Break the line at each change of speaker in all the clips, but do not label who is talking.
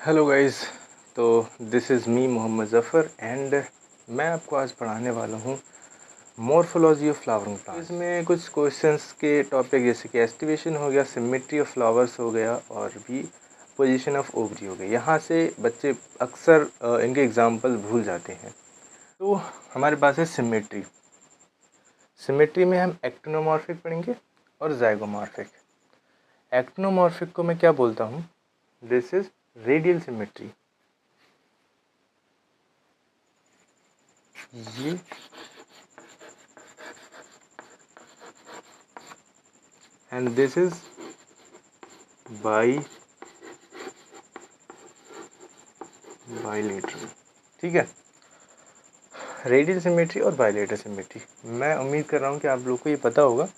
Hello guys. तो this is me Mohammad Zafar and मैं आपको आज पढ़ाने वाला हूँ मॉर्फोलॉजी ऑफ फ्लावरिंग प्लांट। इसमें कुछ क्वेश्चंस के टॉपिक जैसे कि एस्टिवेशन हो गया, सिमेट्री ऑफ फ्लावर्स हो गया और भी पोजीशन ऑफ ओवरी हो गई। यहाँ से बच्चे अक्सर इनके एग्जांपल भूल जाते हैं। तो हमारे पास है सिमेट्री। सिमेट्री में हम एक्टिनोमॉर्फिक पढ़ेंगे और ज़ाइगोमॉर्फिक। एक्टिनोमॉर्फिक को मैं क्या बोलता हूँ? This is radial symmetry. ये एंड दिस इज बाइलेटरल। ठीक है, रेडियल सिमेट्री और बाइलेटरल सिमेट्री। मैं उम्मीद कर रहा हूँ कि आप लोग को ये पता होगा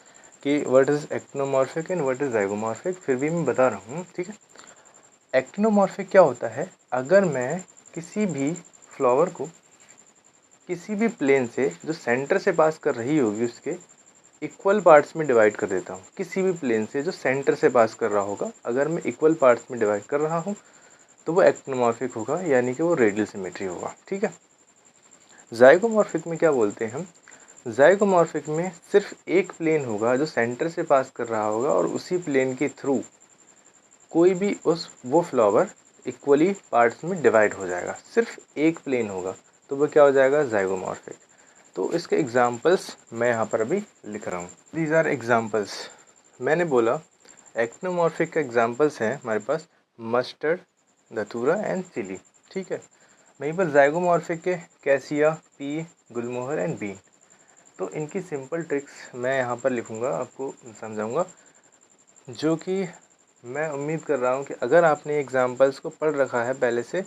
कि what is actinomorphic and what is zygomorphic, फिर भी मैं बता रहा हूँ। ठीक है, एक्टिनोमॉर्फिक क्या होता है? अगर मैं किसी भी फ्लावर को किसी भी प्लेन से जो सेंटर से पास कर रही होगी उसके इक्वल पार्ट्स में डिवाइड कर देता हूँ। किसी भी प्लेन से जो सेंटर से पास कर रहा होगा, अगर मैं इक्वल पार्ट्स में डिवाइड कर रहा हूँ तो वो एक्टिनोमॉर्फिक होगा, यानी कि वो रेडियल सिमेट्री होगा। ठीक है, ज़ाइगोमॉर्फिक में क्या बोलते हैं हम? ज़ाइगोमॉर्फिक में सिर्फ एक प्लेन होगा जो सेंटर से पास कर रहा होगा और उसी प्लेन के थ्रू कोई भी वो फ्लावर इक्वली पार्ट्स में डिवाइड हो जाएगा। सिर्फ एक प्लेन होगा तो वो क्या हो जाएगा? ज़ाइगोमॉर्फिक। तो इसके एग्जांपल्स मैं यहाँ पर अभी लिख रहा हूँ। These are examples. मैंने बोला एक्टिनोमॉर्फिक के एग्जांपल्स हैं हमारे पास मस्टर्ड, धतूरा एंड चिली। ठीक है, वहीं पर ज़ाइगोमॉर्फिक के cassia, pea, gulmohar and bean. तो इनकी सिंपल ट्रिक्स मैं यहाँ पर लिखूँगा, आपको समझाऊँगा, जो कि मैं उम्मीद कर रहा हूँ कि अगर आपने एग्जांपल्स को पढ़ रखा है पहले से,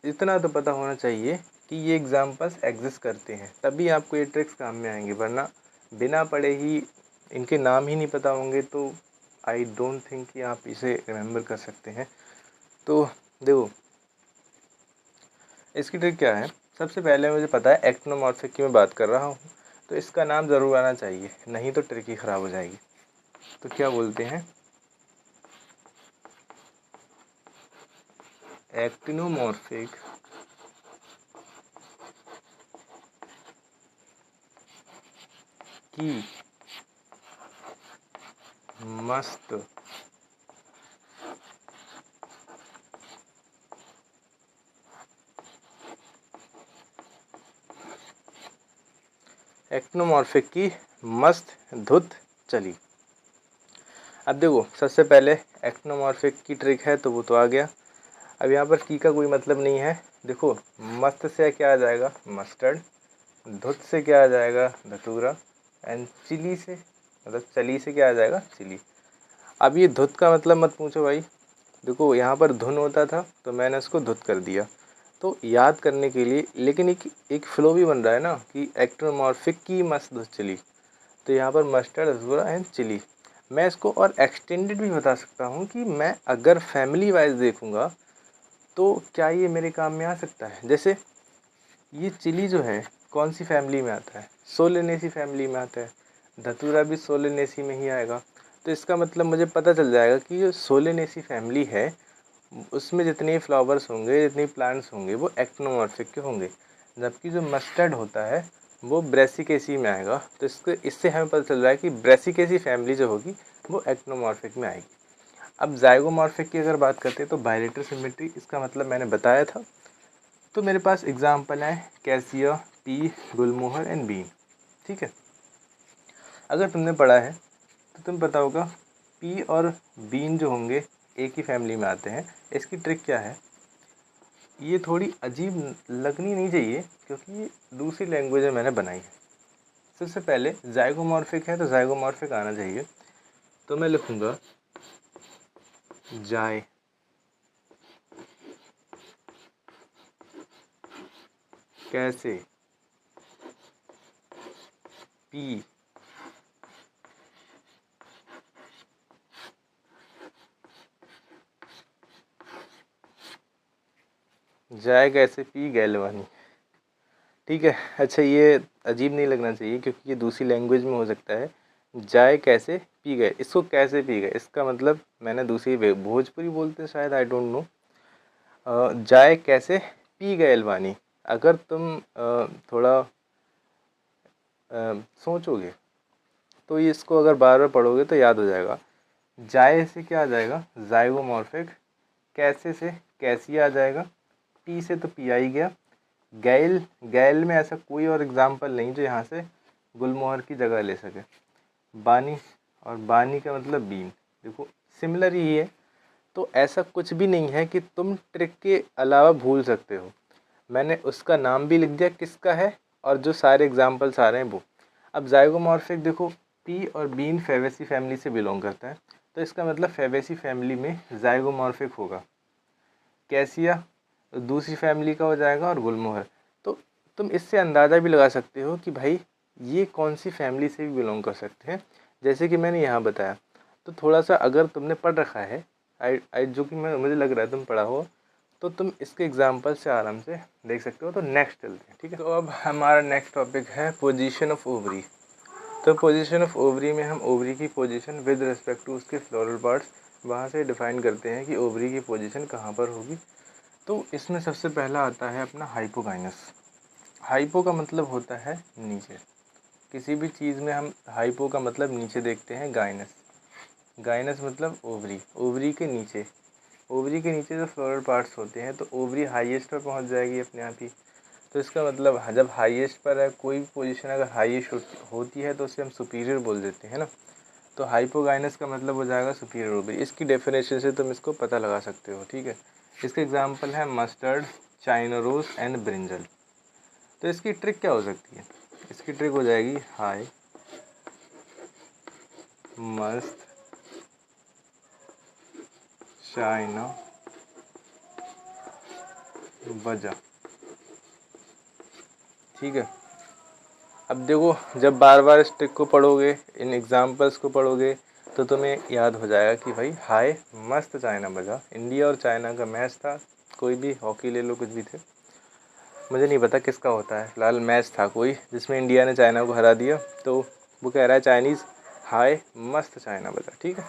इतना तो पता होना चाहिए कि ये एग्जांपल्स एग्जिस्ट करते हैं, तभी आपको ये ट्रिक्स काम में आएंगे। वरना बिना पढ़े ही इनके नाम ही नहीं पता होंगे तो आई डोंट थिंक कि आप इसे रिमेंबर कर सकते हैं। तो देखो, इसकी ट्रिक क्या है? सबसे पहले मुझे पता है एक्टिनोमॉर्फिक की मैं बात कर रहा हूँ, तो इसका नाम ज़रूर आना चाहिए, नहीं तो ट्रिक ही ख़राब हो जाएगी। तो क्या बोलते हैं? एक्टिनोमॉर्फिक की मस्त एक्टिनोमॉर्फिक की मस्त धुत चली। अब देखो, सबसे पहले एक्टिनोमॉर्फिक की ट्रिक है तो वो तो आ गया। अब यहाँ पर की का कोई मतलब नहीं है। देखो, मस्त से क्या आ जाएगा? मस्टर्ड। धुत से क्या आ जाएगा? धतूरा। एंड चिली से, मतलब चली से क्या आ जाएगा? चिली। अब ये धुत का मतलब मत पूछो भाई। देखो, यहाँ पर धुन होता था तो मैंने उसको धुत कर दिया, तो याद करने के लिए। लेकिन एक फ्लो भी बन रहा है ना कि एक्टिनोमॉर्फिक की मस्त धुत चली, तो यहाँ पर मस्टर्ड, धतूरा एंड चिली। मैं इसको और एक्सटेंडेड भी बता सकता हूँ कि मैं अगर फैमिली वाइज देखूँगा तो क्या ये मेरे काम में आ सकता है। जैसे ये चिली जो है कौन सी फैमिली में आता है? सोलेनेसी फैमिली में आता है। धतूरा भी सोलेनेसी में ही आएगा। तो इसका मतलब मुझे पता चल जाएगा कि जो सोलेनेसी फैमिली है उसमें जितने फ्लावर्स होंगे, जितने प्लांट्स होंगे, वो एक्टिनोमॉर्फिक के होंगे। जबकि जो मस्टर्ड होता है वो ब्रेसिकेसी में आएगा। तो इससे हमें पता चल रहा है कि ब्रेसिकेसी फैमिली जो होगी वो एक्टिनोमॉर्फिक में आएगी। अब ज़ाइगोमॉर्फिक की अगर बात करते हैं तो बायलेटरल सिमेट्री, इसका मतलब मैंने बताया था। तो मेरे पास एग्जाम्पल है cassia, pea, gulmohar and bean. ठीक है, अगर तुमने पढ़ा है तो तुम पता होगा पी और बीन जो होंगे एक ही फैमिली में आते हैं। इसकी ट्रिक क्या है? ये थोड़ी अजीब लगनी नहीं चाहिए क्योंकि ये दूसरी लैंग्वेज में मैंने बनाई है। सबसे पहले ज़ाइगोमॉर्फिक है तो ज़ाइगोमॉर्फिक आना चाहिए। तो मैं लिखूँगा जाय कैसे पी जाय कैसे पी गैलवानी। ठीक है, अच्छा ये अजीब नहीं लगना चाहिए क्योंकि ये दूसरी लैंग्वेज में हो सकता है। जाय कैसे पी गए, इसको कैसे पी गए, इसका मतलब मैंने दूसरी भोजपुरी बोलते हैं शायद, आई डोंट नो। जाए कैसे पी गए अलवानी। अगर तुम थोड़ा सोचोगे तो ये इसको अगर बार बार पढ़ोगे तो याद हो जाएगा। जाए से क्या आ जाएगा, जाइगोमॉर्फिक। कैसे से कैसी आ जाएगा, पी से तो पी आ ही गया। गैल, गैल में ऐसा कोई और एग्जाम्पल नहीं जो यहाँ से गुलमोहर की जगह ले सके। बानी, और बानी का मतलब बीन, देखो सिमिलर ही है। तो ऐसा कुछ भी नहीं है कि तुम ट्रिक के अलावा भूल सकते हो। मैंने उसका नाम भी लिख दिया किसका है, और जो सारे एग्जाम्पल्स आ रहे हैं वो। अब जाइगोमॉर्फिक देखो, पी और बीन फेवेसी फैमिली से बिलोंग करता है, तो इसका मतलब फेवेसी फैमिली में जाइगोमॉर्फिक होगा। कैसिया दूसरी फैमिली का हो जाएगा, और गुलमोहर। तो तुम इससे अंदाज़ा भी लगा सकते हो कि भाई ये कौन सी फैमिली से भी बिलोंग कर सकते हैं, जैसे कि मैंने यहाँ बताया। तो थोड़ा सा अगर तुमने पढ़ रखा है, आई जो कि मुझे लग रहा है तुम पढ़ा हो, तो तुम इसके एग्जाम्पल से आराम से देख सकते हो। तो नेक्स्ट चलते हैं, ठीक है। तो अब हमारा नेक्स्ट टॉपिक है पोजीशन ऑफ ओवरी। तो पोजीशन ऑफ ओवरी में हम ओवरी की पोजीशन विद रिस्पेक्ट टू उसके फ्लोरल पार्ट्स वहाँ से डिफाइन करते हैं कि ओवरी की पोजीशन कहाँ पर होगी। तो इसमें सबसे पहला आता है अपना हाइपोगाइनस। हाइपो का मतलब होता है नीचे। किसी भी चीज़ में हम हाइपो का मतलब नीचे देखते हैं। गाइनस, गाइनस मतलब ओवरी, ओवरी के नीचे। ओवरी के नीचे जो फ्लोरल पार्ट्स होते हैं, तो ओवरी हाईएस्ट पर पहुंच जाएगी अपने आप ही। तो इसका मतलब जब हाईएस्ट पर है, कोई भी पोजीशन अगर हाईएस्ट होती है तो उसे हम सुपीरियर बोल देते हैं ना। तो हाइपोगाइनस का मतलब हो जाएगा सुपीरियर ओवरी। इसकी डेफिनेशन से तुम इसको पता लगा सकते हो, ठीक है। इसके एग्जाम्पल है mustard, China rose and brinjal. तो इसकी ट्रिक क्या हो सकती है, इसकी ट्रिक हो जाएगी हाई, मस्त, चाइना, बजा, ठीक है। अब देखो, जब बार बार इस ट्रिक को पढ़ोगे, इन एग्जाम्पल्स को पढ़ोगे, तो तुम्हें याद हो जाएगा कि भाई हाय मस्त चाइना बजा। इंडिया और चाइना का मैच था, कोई भी हॉकी ले लो, कुछ भी थे, मुझे नहीं पता किसका होता है, फिलहाल मैच था कोई जिसमें इंडिया ने चाइना को हरा दिया। तो वो कह रहा है चाइनीज़ हाय मस्त चाइना बजा, ठीक है।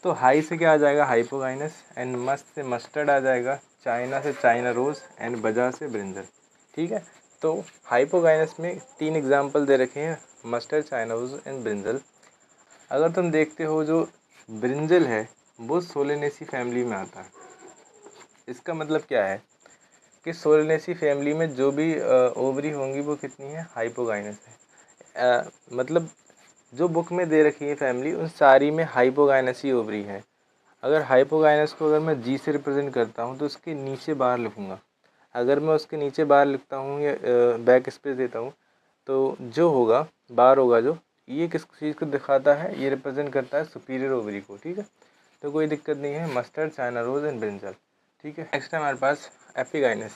तो हाई से क्या आ जाएगा, हाइपोगाइनस, एंड मस्त से मस्टर्ड आ जाएगा, चाइना से चाइना रोज़, एंड बजा से ब्रिंजल, ठीक है। तो हाइपोगाइनस में 3 एग्जाम्पल दे रखे हैं, mustard, China rose and brinjal. अगर तुम देखते हो जो ब्रिंजल है वो सोलेनेसी फैमिली में आता है। इसका मतलब क्या है कि सोलेनेसी फैमिली में जो भी ओवरी होंगी वो कितनी है, हाइपोगाइनस है। मतलब जो बुक में दे रखी है फैमिली, उन सारी में हाइपोगाइनस ही ओवरी है। अगर हाइपोगाइनस को अगर मैं जी से रिप्रेजेंट करता हूँ तो उसके नीचे बार लिखूँगा। अगर मैं उसके नीचे बार लिखता हूँ या बैक स्पेस देता हूँ, तो जो होगा बार होगा जो, ये किस चीज़ को दिखाता है, ये रिप्रेजेंट करता है सुपीरियर ओवरी को, ठीक है। तो कोई दिक्कत नहीं है, mustard, China rose and brinjal, ठीक है। नेक्स्ट है हमारे पास एपिगाइनस।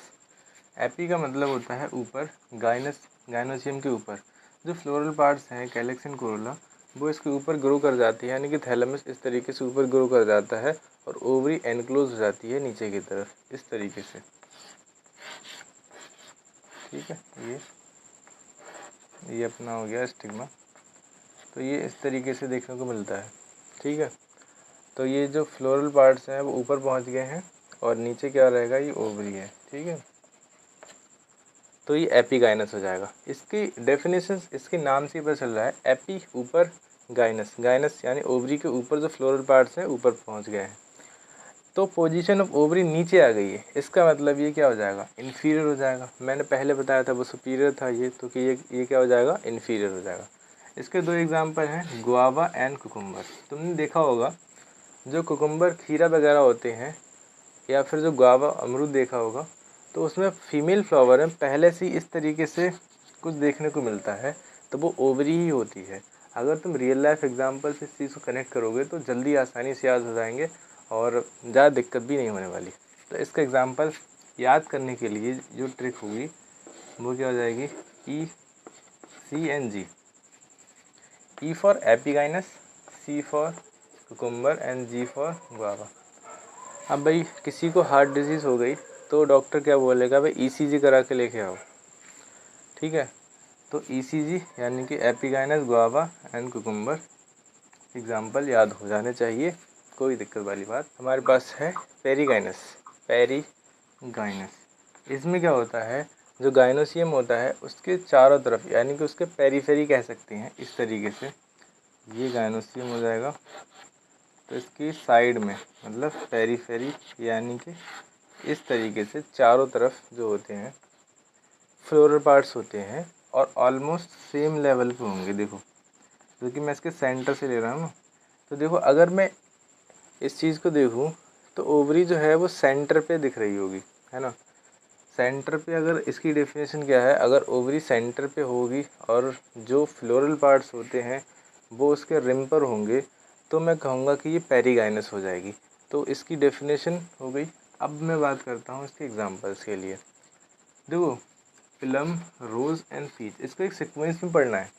एपी का मतलब होता है ऊपर, गाइनस गाइनोसियम के ऊपर। जो फ्लोरल पार्ट्स हैं कैलिक्स एंड कोरोला, वो इसके ऊपर ग्रो कर जाती है, यानी कि थैलेमस इस तरीके से ऊपर ग्रो कर जाता है, और ओवरी एनक्लोज हो जाती है नीचे की तरफ इस तरीके से, ठीक है। ये अपना हो गया स्टिग्मा। तो ये इस तरीके से देखने को मिलता है, ठीक है। तो ये जो फ्लोरल पार्ट्स हैं वो ऊपर पहुंच गए हैं, और नीचे क्या रहेगा, ये ओवरी है, ठीक है। तो ये एपीगाइनस हो जाएगा। इसकी डेफिनेशन इसके नाम से पता चल रहा है, एपी ऊपर, गाइनस, गाइनस यानी ओवरी के ऊपर जो फ्लोरल पार्ट्स हैं ऊपर पहुंच गए हैं। तो पोजीशन ऑफ ओवरी नीचे आ गई है, इसका मतलब ये क्या हो जाएगा, इन्फीरियर हो जाएगा। मैंने पहले बताया था वो सुपीरियर था, ये तो कि ये क्या हो जाएगा, इन्फीरियर हो जाएगा। इसके 2 एग्जाम्पल हैं, गुआवा एंड कुकुम्बर। तुमने देखा होगा जो कुकुम्बर, खीरा वगैरह होते हैं, या फिर जो गुआवा अमरूद देखा होगा, तो उसमें फीमेल फ्लावर है पहले से इस तरीके से कुछ देखने को मिलता है, तो वो ओवरी ही होती है। अगर तुम रियल लाइफ एग्जांपल से इस चीज़ को कनेक्ट करोगे तो जल्दी आसानी से याद हो जाएंगे, और ज़्यादा दिक्कत भी नहीं होने वाली। तो इसका एग्जांपल याद करने के लिए जो ट्रिक होगी वो क्या हो जाएगी, ECNG, E for epigynous, C for cucumber and G for guava. अब भाई किसी को हार्ट डिजीज़ हो गई तो डॉक्टर क्या बोलेगा, भाई ECG करा के लेके आओ, ठीक है। तो ECG यानी कि epigynous, guava and cucumber example याद हो जाने चाहिए, कोई दिक्कत वाली बात। हमारे पास है पेरीगाइनस। पेरी गाइनस। इसमें क्या होता है, जो गाइनोसियम होता है उसके चारों तरफ, यानी कि उसके पेरिफेरी कह सकते हैं इस तरीके से, ये गाइनोसियम हो जाएगा। तो इसकी साइड में मतलब पेरिफेरी, यानी कि इस तरीके से चारों तरफ जो होते हैं फ्लोरल पार्ट्स होते हैं और ऑलमोस्ट सेम लेवल पे होंगे। देखो, क्योंकि मैं इसके सेंटर से ले रहा हूँ ना, तो देखो अगर मैं इस चीज़ को देखूँ तो ओवरी जो है वो सेंटर पे दिख रही होगी, है ना। सेंटर पे अगर इसकी डेफिनेशन क्या है, अगर ओवरी सेंटर पे होगी और जो फ्लोरल पार्ट्स होते हैं वो उसके रिम पर होंगे, तो मैं कहूँगा कि ये पेरीगाइनस हो जाएगी। तो इसकी डेफिनेशन हो गई। अब मैं बात करता हूँ इसके एग्जांपल्स के लिए। देखो, प्लम, रोज़ एंड पीच, इसको एक सीक्वेंस में पढ़ना है।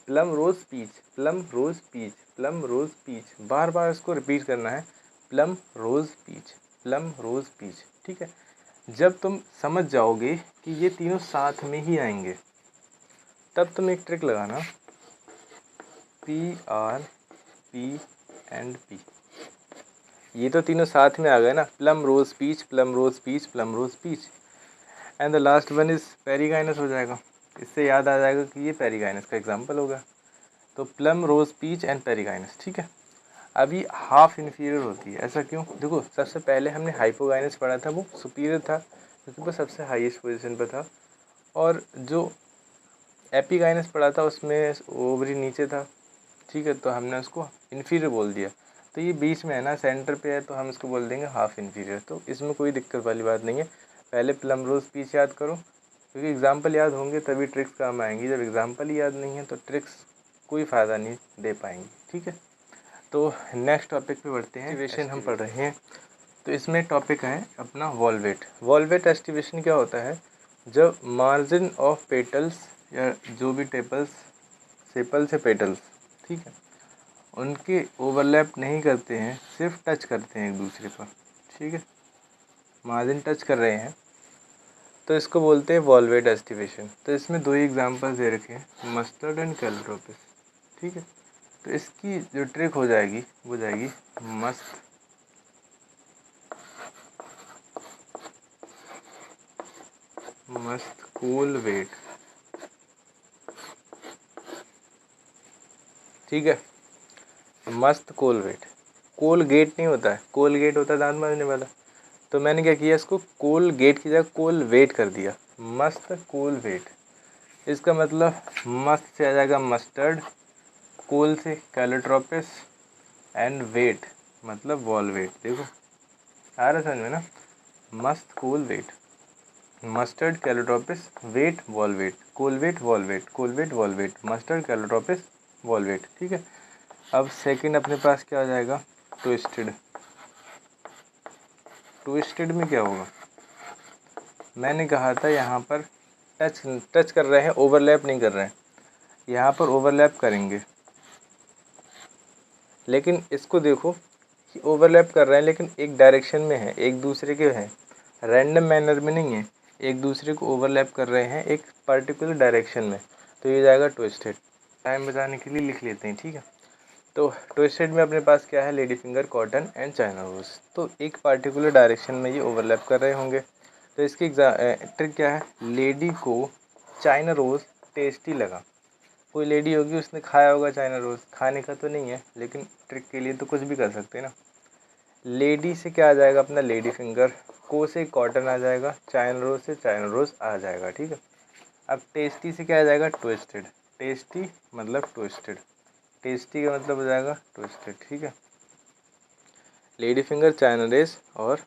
Plum rose peach, plum rose peach, plum rose peach, बार बार इसको रिपीट करना है। Plum rose peach, plum rose peach, ठीक है। जब तुम समझ जाओगे कि ये तीनों साथ में ही आएंगे, तब तुम एक ट्रिक लगाना, P R P and P, ये तो तीनों साथ में आ गए ना, plum rose peach, plum rose peach, plum rose peach, and the last one is perigynous हो जाएगा। इससे याद आ जाएगा कि ये पेरीगाइनस का एग्जाम्पल होगा। तो plum rose peach and perigynous, ठीक है। अभी हाफ इन्फीरियर होती है, ऐसा क्यों? देखो, सबसे पहले हमने हाइपोगाइनस पढ़ा था, वो सुपीरियर था क्योंकि वो सबसे हाईएस्ट पोजीशन पर था, और जो एपिगाइनस पढ़ा था उसमें ओवरी नीचे था, ठीक है, तो हमने उसको इन्फीरियर बोल दिया। तो ये बीच में है ना, सेंटर पे है, तो हम इसको बोल देंगे हाफ इन्फीरियर। तो इसमें कोई दिक्कत वाली बात नहीं है। पहले प्लम रोज़ पीच याद करो, क्योंकि एग्जाम्पल याद होंगे तभी ट्रिक्स काम आएंगी। जब एग्जाम्पल ही याद नहीं है तो ट्रिक्स कोई फ़ायदा नहीं दे पाएंगी, ठीक है। तो नेक्स्ट टॉपिक पे बढ़ते हैं। एस्टिवेशन हम पढ़ रहे हैं, तो इसमें टॉपिक है अपना वॉल्वेट। वॉल्वेट एस्टिवेशन क्या होता है, जब मार्जिन ऑफ पेटल्स या जो भी टेपल्स, सेपल्स या पेटल्स, ठीक है, उनके ओवरलैप नहीं करते हैं, सिर्फ टच करते हैं एक दूसरे पर, ठीक है, मार्जिन टच कर रहे हैं, तो इसको बोलते हैं वॉल्वेट एस्टिवेशन। तो इसमें दो ही एग्जांपल्स दे रखे हैं, मस्टर्ड एंड कैलोट्रोपिस, ठीक है। तो इसकी जो ट्रिक हो जाएगी वो जाएगी मस्त कोलवेट, ठीक है। मस्त कोलवेट, कोलगेट नहीं होता है, कोलगेट होता है दांत मांजने वाला। तो मैंने क्या किया, इसको कोलगेट की जगह कोलवेट कर दिया, मस्त कोलवेट। इसका मतलब मस्त से आ जाएगा मस्टर्ड, कोल से कैलोट्रोपिस, एंड वेट मतलब वॉल्वेट। देखो आ रहा समझ में ना, मस्त कोलवेट, मस्टर्ड कैलोट्रोपिस, वेट वॉल्वेट, कोलवेट वॉल्वेट, कोलवेट वॉल्वेट, मस्टर्ड कैलोट्रोपिस वॉल्वेट, ठीक है। अब सेकंड अपने पास क्या आ जाएगा, ट्विस्टेड। ट्विस्टेड में क्या होगा, मैंने कहा था यहाँ पर टच कर रहे हैं, ओवरलैप नहीं कर रहे हैं, यहाँ पर ओवरलैप करेंगे, लेकिन इसको देखो कि ओवरलैप कर रहे हैं लेकिन एक डायरेक्शन में है, एक दूसरे के हैं, रैंडम मैनर में नहीं है, एक दूसरे को ओवरलैप कर रहे हैं एक पर्टिकुलर डायरेक्शन में, तो ये जाएगा ट्विस्टेड। टाइम बचाने के लिए लिख लेते हैं, ठीक है। तो ट्विस्टेड में अपने पास क्या है, lady finger, cotton and China rose. तो एक पार्टिकुलर डायरेक्शन में ये ओवरलैप कर रहे होंगे। तो इसकी ट्रिक क्या है, लेडी को चाइना रोज टेस्टी लगा। कोई लेडी होगी उसने खाया होगा चाइना रोज, खाने का तो नहीं है लेकिन ट्रिक के लिए तो कुछ भी कर सकते हैं ना। लेडी से क्या आ जाएगा अपना लेडी फिंगर, को से कॉटन आ जाएगा, चाइना रोज से चाइना रोज आ जाएगा, ठीक है। अब टेस्टी से क्या आ जाएगा, ट्विस्टेड, टेस्टी मतलब ट्विस्टेड, टेस्टी का मतलब हो जाएगा ट्विस्टेड, ठीक है। लेडी फिंगर, चाइना रेस और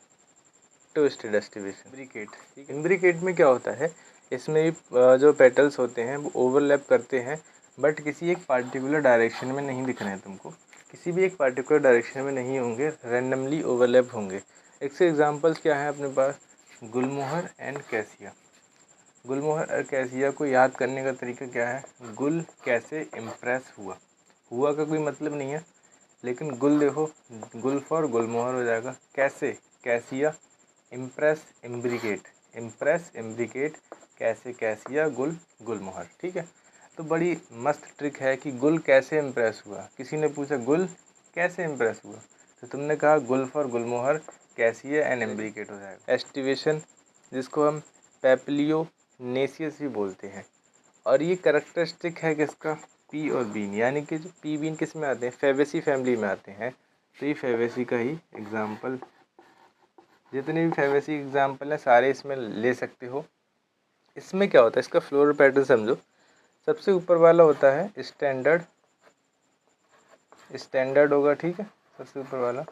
ट्विस्टेड एस्टिवेशन। इम्ब्रिकेट, इम्ब्रिकेट में क्या होता है, इसमें जो पेटल्स होते हैं वो ओवरलैप करते हैं, बट किसी एक पार्टिकुलर डायरेक्शन में नहीं दिख रहे हैं तुमको, किसी भी एक पार्टिकुलर डायरेक्शन में नहीं होंगे, रैंडमली ओवरलैप होंगे। इससे एग्जांपल्स क्या है अपने पास, गुलमोहर एंड कैसिया। गुलमोहर और कैसिया को याद करने का तरीका क्या है, गुल कैसे इम्प्रेस हुआ, हुआ का कोई मतलब नहीं है, लेकिन गुल देखो, गुल फॉर गुलमोहर हो जाएगा, कैसे cassia, impress imbricate, impress imbricate, कैसे कैसिया, गुल गुलमोहर, ठीक है। तो बड़ी मस्त ट्रिक है कि गुल कैसे इम्प्रेस हुआ, किसी ने पूछा गुल कैसे इम्प्रेस हुआ, तो तुमने कहा गुल फॉर गुलमोहर कैसिया एंड एम्ब्रिकेट हो जाएगा। एस्टिवेशन जिसको हम पैपिलियोनेसियस भी बोलते हैं, और ये करेक्टरिस्टिक है किसका, पी और बीन, यानी कि जो पी बीन किस में आते हैं, फेवेसी फैमिली में आते हैं। तो ये फेवेसी का ही एग्जाम्पल, जितने भी फेवेसी एग्जाम्पल हैं सारे इसमें ले सकते हो। इसमें क्या होता है, इसका फ्लोरल पैटर्न समझो। सबसे ऊपर वाला होता है स्टैंडर्ड, स्टैंडर्ड होगा, ठीक है, सबसे ऊपर वाला।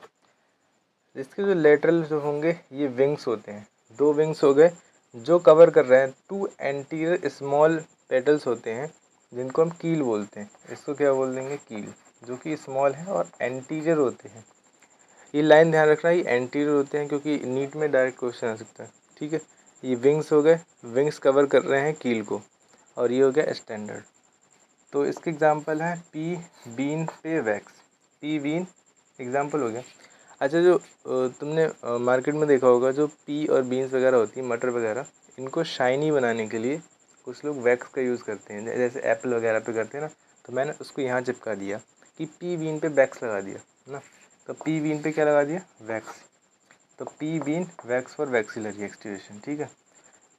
जिसके जो लेटरल जो होंगे ये विंग्स होते हैं, 2 विंग्स हो गए जो कवर कर रहे हैं। 2 एंटीरियर स्मॉल पेटल्स होते हैं जिनको हम कील बोलते हैं। इसको क्या बोल देंगे, कील, जो कि स्मॉल है और एंटीरियर होते हैं। ये लाइन ध्यान रखना, ये एंटीरियर होते हैं क्योंकि नीट में डायरेक्ट क्वेश्चन आ सकता है, ठीक है। ये विंग्स हो गए, विंग्स कवर कर रहे हैं कील को, और ये हो गया स्टैंडर्ड। तो इसके एग्जांपल हैं पी बीन पे वैक्स, पी बीन एग्जांपल हो गया। अच्छा, जो तुमने मार्केट में देखा होगा, जो पी और बीन्स वगैरह होती है, मटर वगैरह, इनको शाइनी बनाने के लिए कुछ लोग वैक्स का यूज़ करते हैं, जैसे एप्पल वगैरह पे करते हैं ना। तो मैंने उसको यहाँ चिपका दिया कि पी बीन पे वैक्स लगा दिया ना। तो पी बीन पे क्या लगा दिया, वैक्स। तो pea bean wax for vexillary aestivation, ठीक है,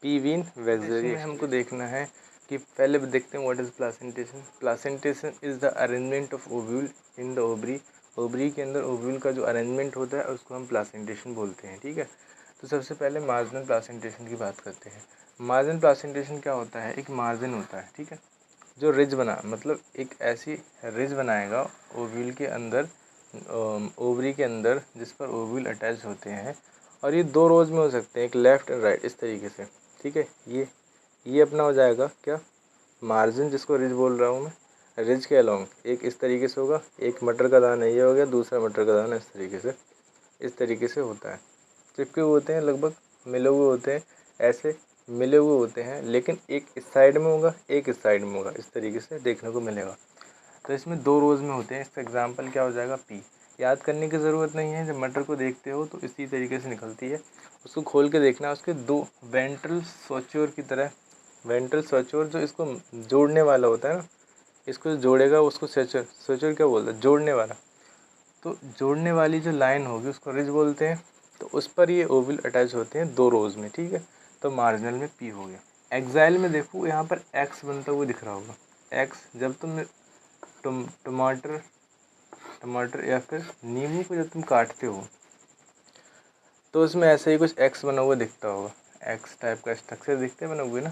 पी बीन वैक्सिलरी। इसमें हमको देखना है कि पहले देखते हैं what is placentation. Placentation is the arrangement of ovule in the ovary. Ovary के अंदर ओव्यूल का जो अरेंजमेंट होता है उसको हम प्लासेंटेशन बोलते हैं, ठीक है। तो सबसे पहले मार्जिनल प्लासेंटेशन की बात करते हैं। मार्जिनल प्लासेंटेशन क्या होता है, एक मार्जिन होता है, ठीक है, जो रिज बना, मतलब एक ऐसी रिज बनाएगा ओव्यूल के अंदर, ओवरी के अंदर, जिस पर ओव्यूल अटैच होते हैं। और ये 2 रोज में हो सकते हैं, एक लेफ़्ट एंड राइट, इस तरीके से, ठीक है। ये अपना हो जाएगा क्या, मार्जिन, जिसको रिज बोल रहा हूँ मैं। रिज के अलोंग एक इस तरीके से होगा, एक मटर का दाना ये हो गया, दूसरा मटर का दाना इस तरीके से होता है। चिपके हुए होते हैं, लगभग मिले हुए होते हैं, ऐसे मिले हुए होते हैं, लेकिन एक इस साइड में होगा, एक इस साइड में होगा, इस तरीके से देखने को मिलेगा। तो इसमें 2 रोज़ में होते हैं। इसका एग्जाम्पल क्या हो जाएगा, पी। याद करने की ज़रूरत नहीं है, जब मटर को देखते हो तो इसी तरीके से निकलती है। उसको खोल के देखना, उसके 2 वेंट्रल सोच्योर की तरह, वेंट्रल सोच्योर जो इसको जोड़ने वाला होता है ना, इसको जो जोड़ेगा उसको सोच्योर, सोच्योर क्या बोलते हैं, जोड़ने वाला। तो जोड़ने वाली जो लाइन होगी उसको रिज बोलते हैं। तो उस पर ये ओवल अटैच होते हैं 2 रोज़ में, ठीक है। तो मार्जिनल में पी हो गया। एक्साइल में देखो, यहाँ पर एक्स बनता हुआ दिख रहा होगा। एक्स, जब तुम टमाटर या फिर नींबू को जब तुम काटते हो तो उसमें ऐसे ही कुछ एक्स बना हुआ दिखता होगा, एक्स टाइप का स्ट्रक्चर दिखते बने हुए ना।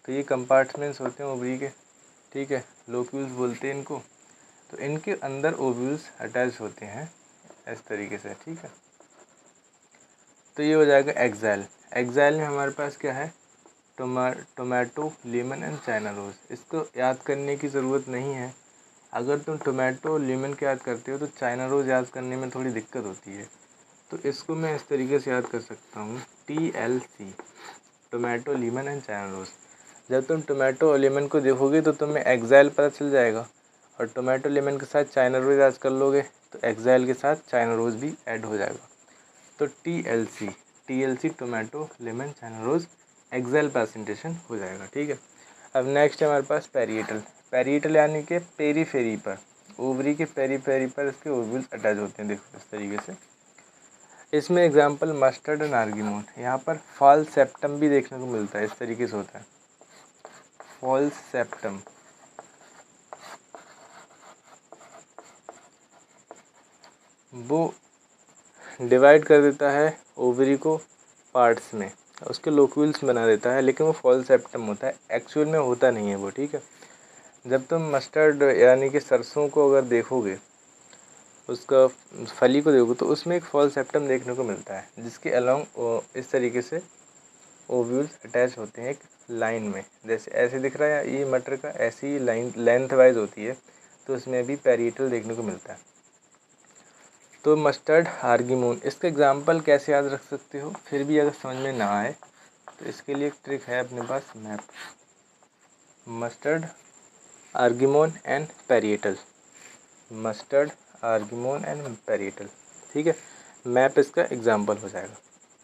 तो ये कंपार्टमेंट्स होते हैं ओवरी के, ठीक है, लोक्यूल्स बोलते हैं इनको। तो इनके अंदर ओव्यूल्स अटैच होते हैं इस तरीके से, ठीक है। तो ये हो जाएगा एक्साइल। एक्साइल में हमारे पास क्या है, tomato, lemon and China rose. इसको याद करने की ज़रूरत नहीं है। अगर तुम टोमेटो लेमन के याद करते हो तो चाइना रोज़ याद करने में थोड़ी दिक्कत होती है। तो इसको मैं इस तरीके से याद कर सकता हूँ, TLC, tomato, lemon and China rose. जब तुम टोमेटो और लेमन को देखोगे तो तुम्हें एक्साइल पता चल जाएगा, और टोमेटो लेमन के साथ चाइना रोज़ याद कर लोगे तो एक्साइल के साथ चाइना रोज़ भी ऐड हो जाएगा। तो TLC tomato lemon China rose axile placentation हो जाएगा, ठीक है। अब नेक्स्ट है हमारे पास पेरिएटल। पेरिएटल यानी कि पेरीफेरी पर, ओवरी के पेरीफेरी पर इसके ओव्यूल्स अटैच होते हैं, देखो इस तरीके से। इसमें एग्जांपल मस्टर्ड एंड आर्गीमोन। यहाँ पर फॉल सेप्टम भी देखने को मिलता है, इस तरीके से होता है, फॉल्स सेप्टम। वो डिवाइड कर देता है ओवरी को पार्ट्स में, उसके लोक्यूल्स बना देता है, लेकिन वो फॉल सेप्टम होता है, एक्चुअल में होता नहीं है वो, ठीक है। जब तुम मस्टर्ड यानी कि सरसों को अगर देखोगे, उसका फली को देखो, तो उसमें एक फॉल सेप्टम देखने को मिलता है, जिसके अलोंग इस तरीके से ओव्यूल्स अटैच होते हैं एक लाइन में, जैसे ऐसे दिख रहा है ये मटर का, ऐसी ही लाइन लेंथ वाइज होती है। तो उसमें भी पेरिएटल देखने को मिलता है। तो मस्टर्ड, आर्गीमोन, इसका एग्जांपल कैसे याद रख सकते हो, फिर भी अगर समझ में ना आए तो इसके लिए एक ट्रिक है अपने पास, map. Mustard, argemone and parietal, mustard, argemone and parietal, ठीक है। मैप इसका एग्जांपल हो जाएगा,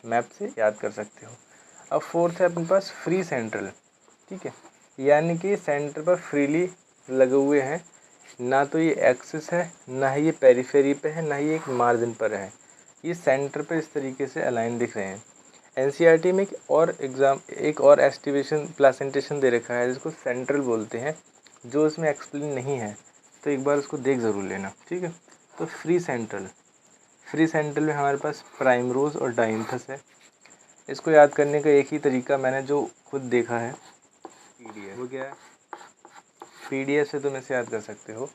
मैप से याद कर सकते हो। अब फोर्थ है अपने पास फ्री सेंट्रल, ठीक है, यानी कि सेंटर पर फ्रीली लगे हुए हैं, ना तो ये एक्सिस है, ना ही ये पेरीफेरी पे है, ना ही एक मार्जिन पर है। ये सेंटर पे इस तरीके से अलाइन दिख रहे हैं। एनसीईआरटी में एक और एस्टिवेशन प्लेसेंटेशन दे रखा है जिसको सेंट्रल बोलते हैं, जो इसमें एक्सप्लेन नहीं है, तो एक बार उसको देख ज़रूर लेना, ठीक है। तो फ्री सेंट्रल में हमारे पास प्राइमरोज और डाइंथस है। इसको याद करने का एक ही तरीका मैंने जो खुद देखा है, पीडीएफ। वो क्या है, पीडीएफ से तुम इसे याद कर सकते हो,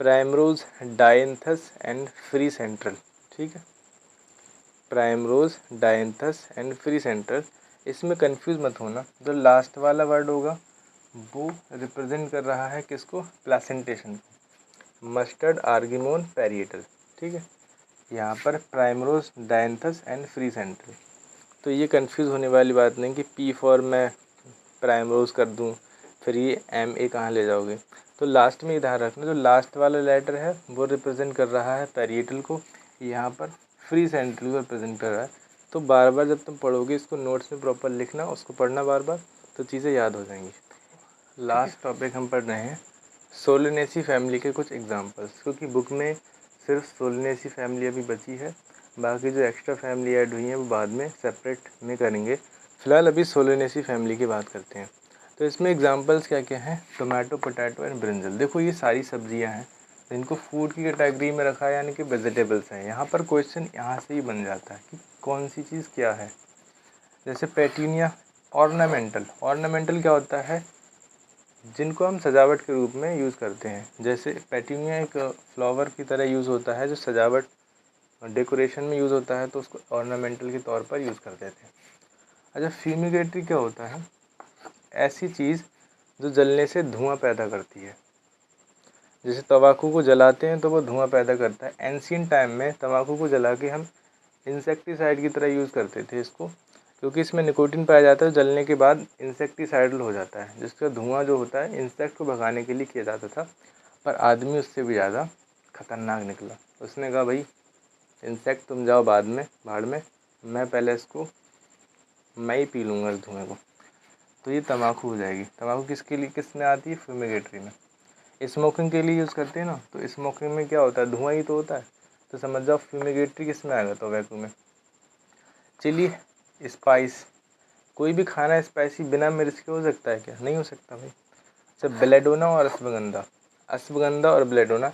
primrose, dianthus and free central, ठीक है। Primrose, dianthus and free central. इसमें कंफ्यूज मत होना, जो लास्ट वाला वर्ड होगा वो रिप्रेजेंट कर रहा है किसको, प्लेसेंटेशन को, मस्टर्ड, आर्गिमोन, पैरिएटल, ठीक है। यहाँ पर primrose, dianthus and free central. तो ये कंफ्यूज होने वाली बात नहीं कि पी फॉर मैं प्राइमरोज कर दूँ फिर ये एम ए कहाँ ले जाओगे। तो लास्ट में ध्यान रखना, जो लास्ट वाला लेटर है वो रिप्रेजेंट कर रहा है पैरिएटल को, यहाँ पर फ्री सेंट्रल को रिप्रेजेंट कर रहा है। तो बार बार जब तुम पढ़ोगे इसको नोट्स में प्रॉपर लिखना, उसको पढ़ना बार बार, तो चीज़ें याद हो जाएंगी। लास्ट टॉपिक हम पढ़ रहे हैं सोलेनेसी फैमिली के कुछ एग्जांपल्स, क्योंकि बुक में सिर्फ सोलेनेसी फैमिली अभी बची है, बाकी जो एक्स्ट्रा फैमिली ऐड हुई हैं वो बाद में सेपरेट में करेंगे। फ़िलहाल अभी सोलेनेसी फैमिली की बात करते हैं। तो इसमें एग्जांपल्स क्या क्या हैं, टोमेटो, पोटैटो एंड ब्रिंजल। देखो ये सारी सब्जियां हैं जिनको फूड की कैटेगरी में रखा है, यानी कि वेजिटेबल्स हैं। यहाँ पर क्वेश्चन यहाँ से ही बन जाता है कि कौन सी चीज़ क्या है। जैसे पेटूनिया, ऑर्नामेंटल क्या होता है, जिनको हम सजावट के रूप में यूज़ करते हैं। जैसे पेटूनिया एक फ्लावर की तरह यूज़ होता है, जो सजावट डेकोरेशन में यूज़ होता है, तो उसको ऑर्नामेंटल के तौर पर यूज़ करते थे। अच्छा, फ्यूमिगेटरी क्या होता है, ऐसी चीज़ जो जलने से धुआं पैदा करती है। जैसे तंबाकू को जलाते हैं तो वो धुआं पैदा करता है। एंशिएंट टाइम में तंबाकू को जला के हम इंसेक्टिसाइड की तरह यूज़ करते थे इसको, क्योंकि इसमें निकोटीन पाया जाता है, जलने के बाद इंसेक्टिसाइडल हो जाता है, जिसका धुआं जो होता है इंसेक्ट को भगाने के लिए किया जाता था। पर आदमी उससे भी ज़्यादा खतरनाक निकला। उसने कहा भाई इंसेक्ट तुम जाओ बाद में भाड़ में, मैं पहले इसको मैं ही पी लूँगा इस धुएँ को। तो ये तंबाकू हो जाएगी। तंबाकू किसके लिए, किस में आती है, फ्यूमिगेटरी में। स्मोकिंग के लिए यूज़ करते हैं ना, तो स्मोकिंग में क्या होता है, धुआं ही तो होता है। तो समझ जाओ फ्यूमिगेटरी किस में आएगा, टोबैको में। चिली, स्पाइस, कोई भी खाना स्पाइसी बिना मिर्च के हो सकता है क्या, नहीं हो सकता भाई। सब बेलेडोना और अश्वगंधा और बेलेडोना,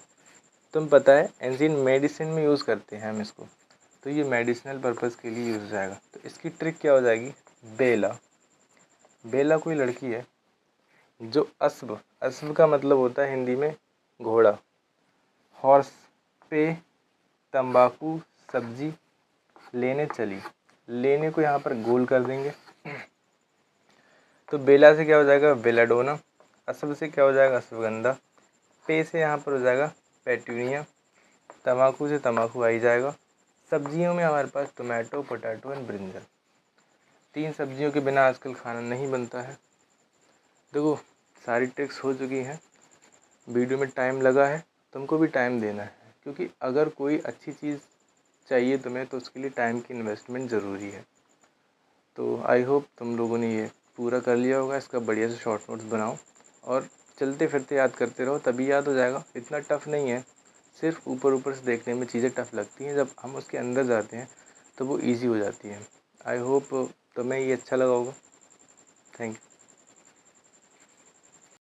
तुम पता है एंशिएंट मेडिसिन में यूज़ करते हैं हम इसको, तो ये मेडिसिनल पर्पज़ के लिए यूज़ हो जाएगा। तो इसकी ट्रिक क्या हो जाएगी, बेला कोई लड़की है जो अश्व का मतलब होता है हिंदी में घोड़ा, हॉर्स पे तंबाकू सब्जी लेने चली, लेने को यहाँ पर गोल कर देंगे। तो बेला से क्या हो जाएगा, बेलाडोना, अश्व से क्या हो जाएगा, अश्वगंधा, पे से यहाँ पर हो जाएगा पेटूनिया, तंबाकू से तंबाकू आ ही जाएगा। सब्जियों में हमारे पास टोमेटो, पोटैटो एंड ब्रिंजल। 3 सब्जियों के बिना आजकल खाना नहीं बनता है। देखो सारी ट्रिक्स हो चुकी हैं, वीडियो में टाइम लगा है, तुमको भी टाइम देना है, क्योंकि अगर कोई अच्छी चीज़ चाहिए तुम्हें तो उसके लिए टाइम की इन्वेस्टमेंट ज़रूरी है। तो आई होप तुम लोगों ने ये पूरा कर लिया होगा। इसका बढ़िया से शॉर्ट नोट्स बनाओ और चलते फिरते याद करते रहो, तभी याद हो जाएगा। इतना टफ नहीं है, सिर्फ ऊपर ऊपर से देखने में चीज़ें टफ लगती हैं, जब हम उसके अंदर जाते हैं तो वो ईजी हो जाती है। आई होप तुम्हें ये अच्छा लगा होगा। Thank you.